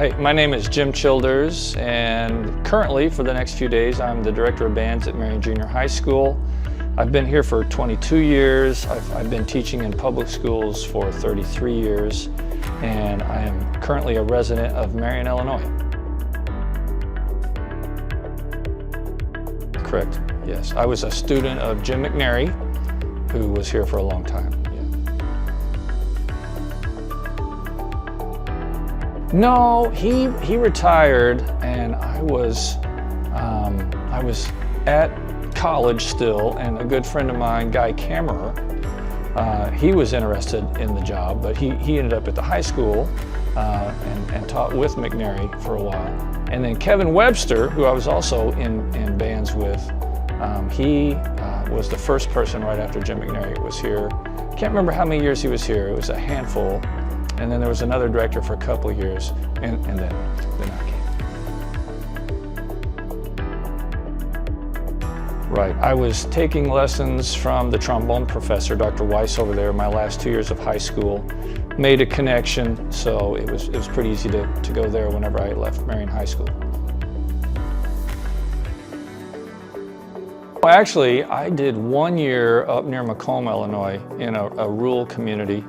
Hi, my name is Jim Childers, and currently for the next few days I'm the Director of Bands at Marion Junior High School. I've been here for 22 years. I've been teaching in public schools for 33 years, and I am currently a resident of Marion, Illinois. Correct, yes. I was a student of Jim McNary, who was here for a long time. No, he retired, and I was at college still, and a good friend of mine, Guy Kammerer, he was interested in the job, but he ended up at the high school and taught with McNary for a while. And then Kevin Webster, who I was also in bands with, he was the first person right after Jim McNary was here. Can't remember how many years he was here. It was a handful. And then there was another director for a couple of years, and then I came. Right, I was taking lessons from the trombone professor, Dr. Weiss, over there my last 2 years of high school. Made a connection, so it was pretty easy to go there whenever I left Marion High School. Well, actually, I did 1 year up near Macomb, Illinois, in a rural community.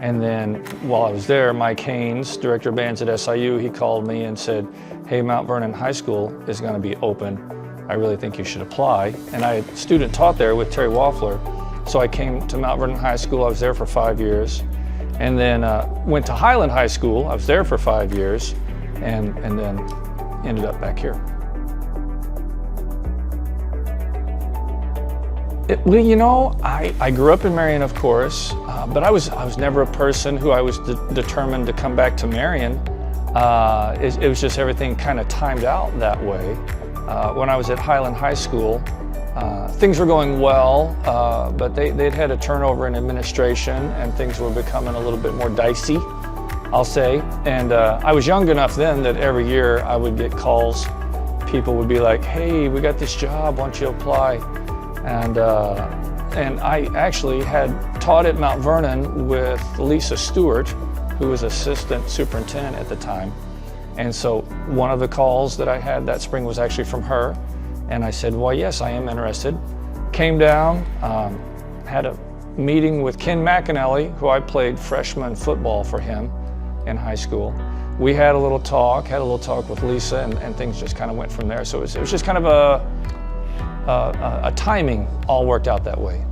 And then while I was there, Mike Haynes, director of bands at SIU, he called me and said, hey, Mount Vernon High School is going to be open. I really think you should apply. And I had student taught there with Terry Waffler. So I came to Mount Vernon High School. I was there for 5 years. And then went to Highland High School. I was there for 5 years. And then ended up back here. Well, you know, I grew up in Marion, of course, but I was never a person who I was determined to come back to Marion. It was just everything kind of timed out that way. When I was at Highland High School, things were going well, but they'd had a turnover in administration and things were becoming a little bit more dicey, I'll say. And I was young enough then that every year I would get calls. People would be like, hey, we got this job, why don't you apply? And I actually had taught at Mount Vernon with Lisa Stewart, who was assistant superintendent at the time. And so one of the calls that I had that spring was actually from her. And I said, well, yes, I am interested. Came down, had a meeting with Ken McAnally, who I played freshman football for him in high school. We had a little talk with Lisa, and things just kind of went from there. So it was just kind of a timing all worked out that way.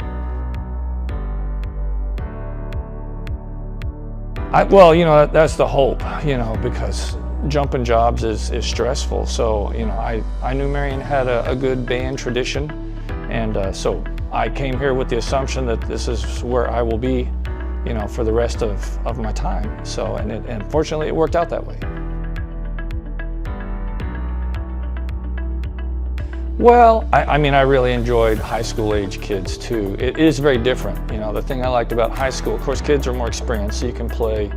Well, you know, that's the hope, you know, because jumping jobs is stressful. So, you know, I knew Marion had a good band tradition, and so I came here with the assumption that this is where I will be, you know, for the rest of my time. So, and fortunately it worked out that way. Well, I mean, I really enjoyed high school age kids too. It is very different. You know, the thing I liked about high school, of course, kids are more experienced, so you can play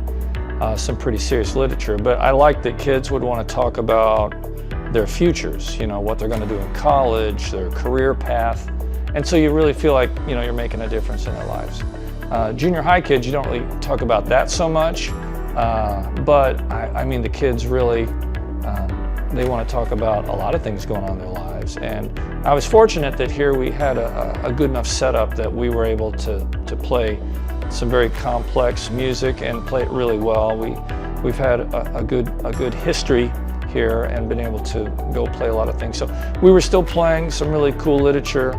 some pretty serious literature, but I liked that kids would want to talk about their futures, you know, what they're going to do in college, their career path, and so you really feel like, you know, you're making a difference in their lives. Junior high kids, you don't really talk about that so much, but I mean, the kids really, they want to talk about a lot of things going on in their lives. And I was fortunate that here we had a good enough setup that we were able to play some very complex music and play it really well. We've had a good history here and been able to go play a lot of things. So we were still playing some really cool literature.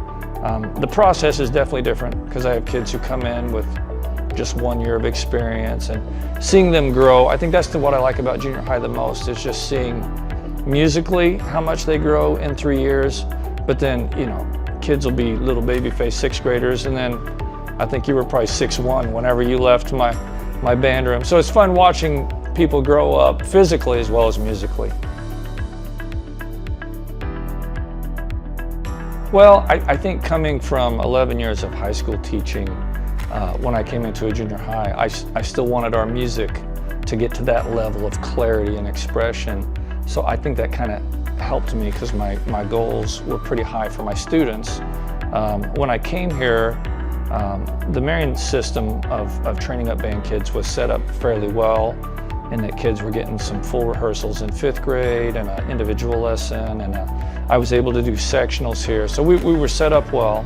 The process is definitely different because I have kids who come in with just 1 year of experience, and seeing them grow. I think that's what I like about junior high the most, is just seeing musically how much they grow in 3 years. But then, you know, kids will be little baby face 6th graders, and then I think you were probably 6'1" whenever you left my band room. So it's fun watching people grow up physically as well as musically. Well, I think coming from 11 years of high school teaching, when I came into a junior high, I still wanted our music to get to that level of clarity and expression. So I think that kind of helped me because my goals were pretty high for my students. When I came here, the Marion system of training up band kids was set up fairly well. and that kids were getting some full rehearsals in 5th grade and an individual lesson, and I was able to do sectionals here. So we were set up well,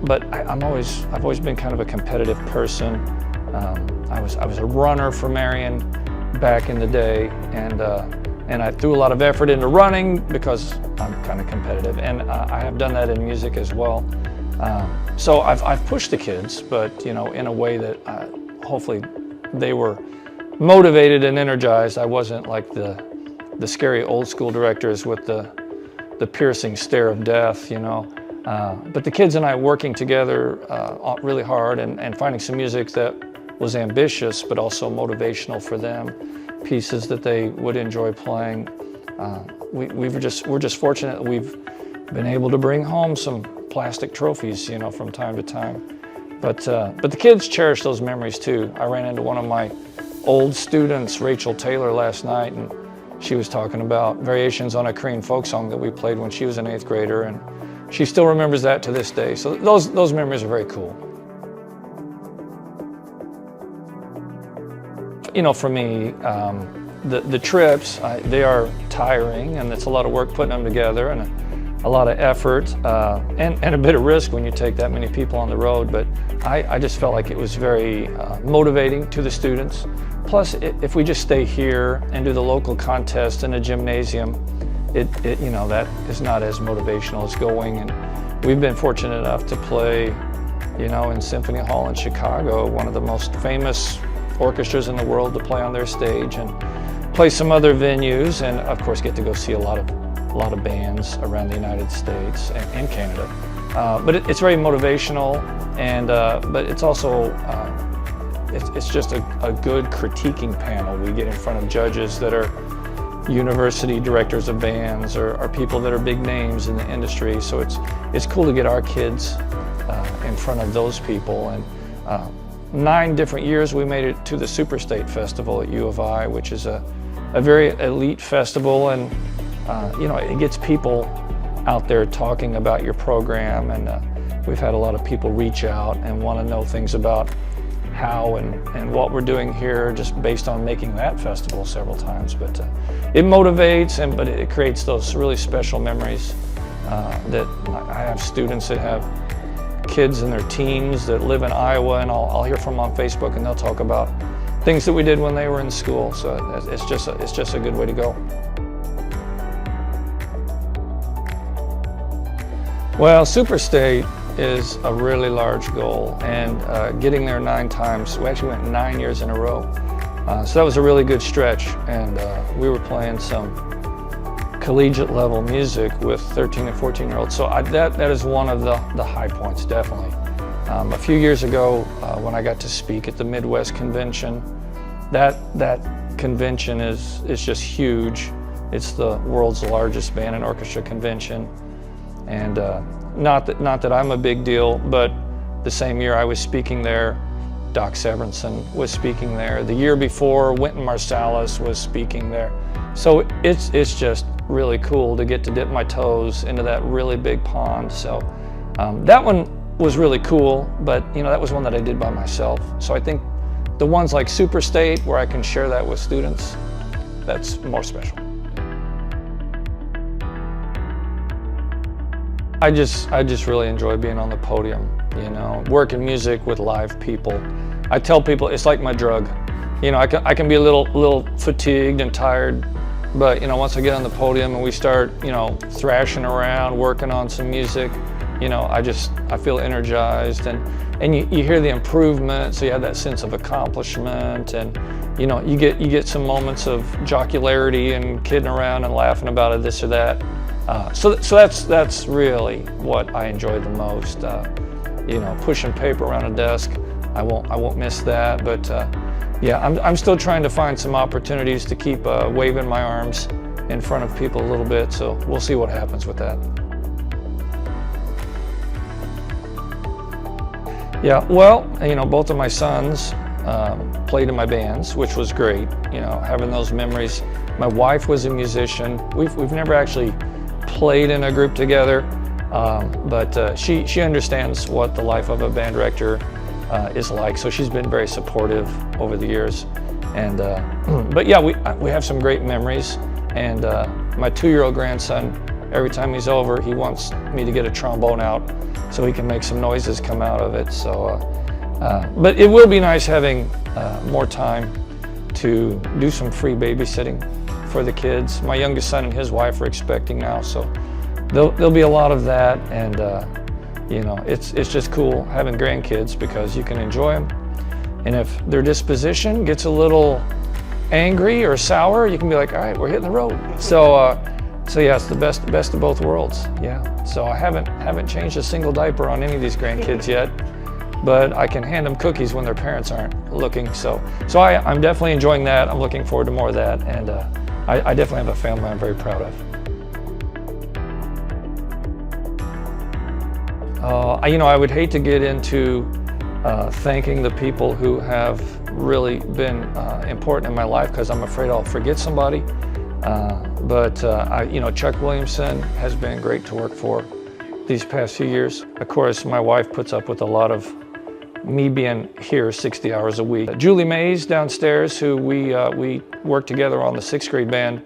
but I've always been kind of a competitive person. I was a runner for Marion back in the day, and I threw a lot of effort into running because I'm kind of competitive, and I have done that in music as well. So I've pushed the kids, but in a way that hopefully they were motivated and energized. I wasn't like the scary old school directors with the piercing stare of death, But the kids and I working together really hard and finding some music that was ambitious but also motivational for them, pieces that they would enjoy playing. We're just fortunate that we've been able to bring home some plastic trophies, from time to time. But the kids cherish those memories too. I ran into one of my old students, Rachel Taylor, last night, and she was talking about variations on a Korean folk song that we played when she was an 8th grader, and she still remembers that to this day. So those memories are very cool. For me, the trips, they are tiring, and it's a lot of work putting them together, and a lot of effort, and a bit of risk when you take that many people on the road. But I just felt like it was very motivating to the students. Plus, if we just stay here and do the local contest in a gymnasium, that is not as motivational as going. And we've been fortunate enough to play, in Symphony Hall in Chicago, one of the most famous orchestras in the world, to play on their stage, and play some other venues, and of course get to go see a lot of bands around the United States and Canada. But it's very motivational, and but it's also it's just a good critiquing panel. We get in front of judges that are university directors of bands or people that are big names in the industry. So it's cool to get our kids in front of those people. And 9 different years we made it to the Super State Festival at U of I, which is a very elite festival, and it gets people out there talking about your program, and we've had a lot of people reach out and want to know things about how and what we're doing here, just based on making that festival several times. But it motivates, but it creates those really special memories that I have students that have kids in their teens that live in Iowa, and I'll hear from them on Facebook, and they'll talk about things that we did when they were in school. So it's just a good way to go. Well, Super State is a really large goal, and getting there 9 times. We actually went 9 years in a row. So that was a really good stretch, and we were playing some collegiate level music with 13 and 14-year-olds. So that is one of the high points, definitely. A few years ago, when I got to speak at the Midwest Convention, that convention is just huge. It's the world's largest band and orchestra convention, and not that I'm a big deal, but the same year I was speaking there, Doc Severinsen was speaking there. The year before, Wynton Marsalis was speaking there. So it's just really cool to get to dip my toes into that really big pond. So that one was really cool, but that was one that I did by myself. So I think the ones like Super State, where I can share that with students, that's more special. I just really enjoy being on the podium, working music with live people. I tell people it's like my drug. I can be a little fatigued and tired, but once I get on the podium and we start, thrashing around, working on some music, I feel energized, and you hear the improvement, so you have that sense of accomplishment, and you get some moments of jocularity and kidding around and laughing about it, this or that. So that's really what I enjoy the most. Pushing paper around a desk, I won't miss that. But yeah, I'm still trying to find some opportunities to keep waving my arms in front of people a little bit. So we'll see what happens with that. Yeah, well, both of my sons played in my bands, which was great. Having those memories. My wife was a musician. We've never actually played in a group together, but she understands what the life of a band director is like, so she's been very supportive over the years. And but yeah, we have some great memories. And my 2-year-old grandson, every time he's over, he wants me to get a trombone out so he can make some noises come out of it. So, but it will be nice having more time to do some free babysitting for the kids. My youngest son and his wife are expecting now, so there'll be a lot of that. And you know, it's just cool having grandkids because you can enjoy them. And if their disposition gets a little angry or sour, you can be like, all right, we're hitting the road. So yeah, it's the best of both worlds. Yeah. So I haven't changed a single diaper on any of these grandkids yet, but I can hand them cookies when their parents aren't looking. So I'm definitely enjoying that. I'm looking forward to more of that, and I definitely have a family I'm very proud of. You know, I would hate to get into thanking the people who have really been important in my life, because I'm afraid I'll forget somebody. But you know, Chuck Williamson has been great to work for these past few years. Of course, my wife puts up with a lot of me being here 60 hours a week. Julie Mays downstairs, who we worked together on the 6th grade band.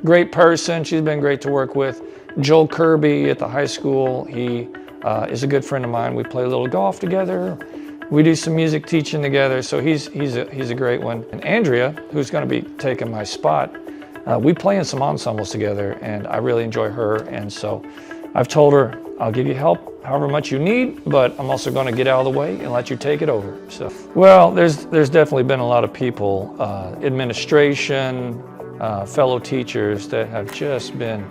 Great person, she's been great to work with. Joel Kirby at the high school, he is a good friend of mine. We play a little golf together. We do some music teaching together, so he's a great one. And Andrea, who's going to be taking my spot, we play in some ensembles together, and I really enjoy her. And so I've told her, I'll give you help however much you need, but I'm also going to get out of the way and let you take it over. So, well, there's definitely been a lot of people, administration, fellow teachers that have just been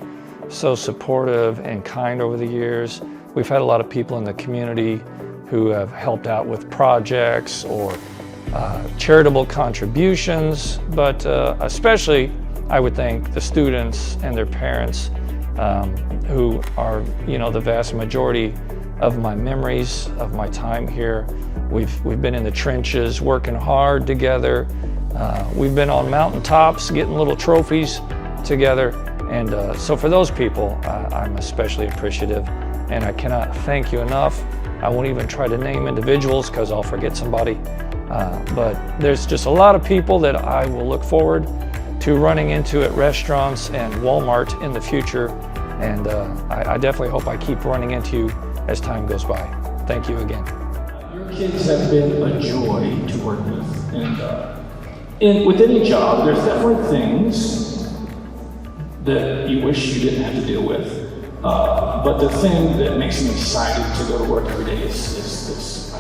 so supportive and kind over the years. We've had a lot of people in the community who have helped out with projects or charitable contributions, but especially I would thank the students and their parents, who are, you know, the vast majority of my memories of my time here. We've been in the trenches working hard together. We've been on mountaintops getting little trophies together. And so for those people, I'm especially appreciative, and I cannot thank you enough. I won't even try to name individuals because I'll forget somebody. But there's just a lot of people that I will look forward to running into at restaurants and Walmart in the future. And I definitely hope I keep running into you as time goes by. Thank you again. Your kids have been a joy to work with. And with any job, there's definitely things that you wish you didn't have to deal with. But the thing that makes me excited to go to work every day is this